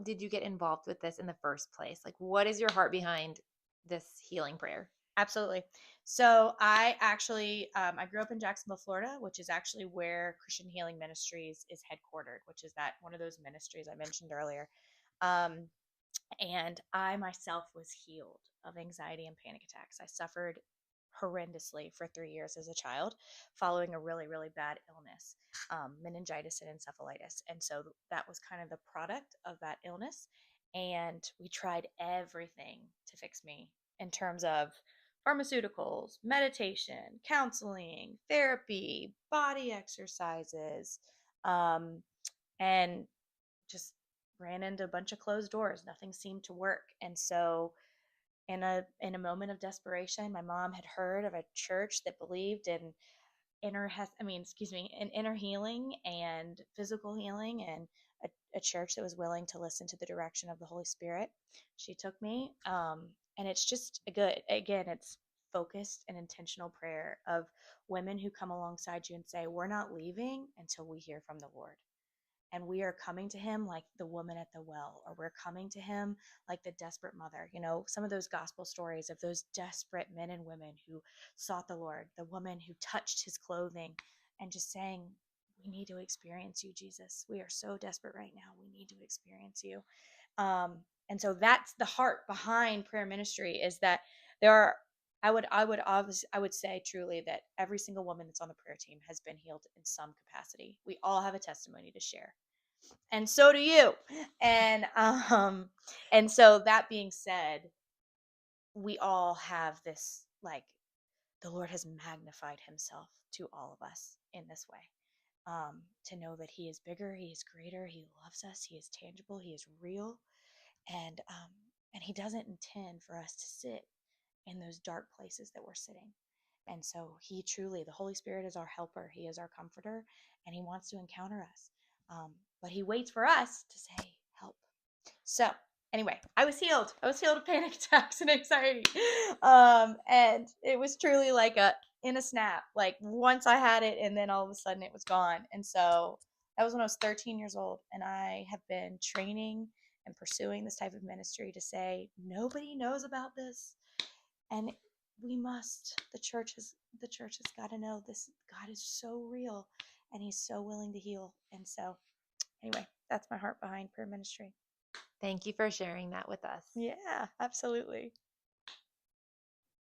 did you get involved with this in the first place? Like, what is your heart behind this healing prayer? Absolutely. So I actually, I grew up in Jacksonville, Florida, which is actually where Christian Healing Ministries is headquartered, which is that one of those ministries I mentioned earlier. Um, and I myself was healed of anxiety and panic attacks. I suffered horrendously for 3 years as a child following a really, really bad illness, meningitis and encephalitis. And so that was kind of the product of that illness. And we tried everything to fix me in terms of pharmaceuticals, meditation, counseling, therapy, body exercises, um, and just ran into a bunch of closed doors. Nothing seemed to work. And so in a moment of desperation, my mom had heard of a church that believed in in inner healing and physical healing, and a church that was willing to listen to the direction of the Holy Spirit. She took me, and it's just good. Again, it's focused and intentional prayer of women who come alongside you and say, "We're not leaving until we hear from the Lord." And we are coming to him like the woman at the well, or we're coming to him like the desperate mother. Some of those gospel stories of those desperate men and women who sought the Lord, the woman who touched his clothing and just saying, "We need to experience you, Jesus. We are so desperate right now. We need to experience you." And so that's the heart behind prayer ministry, is that there are, I would say truly that every single woman that's on the prayer team has been healed in some capacity. We all have a testimony to share, and so do you. And so that being said, we all have this, like, the Lord has magnified himself to all of us in this way, to know that he is bigger, he is greater, he loves us, he is tangible, he is real, and he doesn't intend for us to sit in those dark places that we're sitting. And so he truly, the Holy Spirit is our helper, he is our comforter, and he wants to encounter us. But he waits for us to say, "Help." So anyway, I was healed. I was healed of panic attacks and anxiety. And it was truly like in a snap. Like, once I had it, and then all of a sudden it was gone. And so that was when I was 13 years old. And I have been training and pursuing this type of ministry to say, nobody knows about this. And we must. The church has got to know this. God is so real, and he's so willing to heal. And so anyway, that's my heart behind prayer ministry. Thank you for sharing that with us. Yeah, absolutely.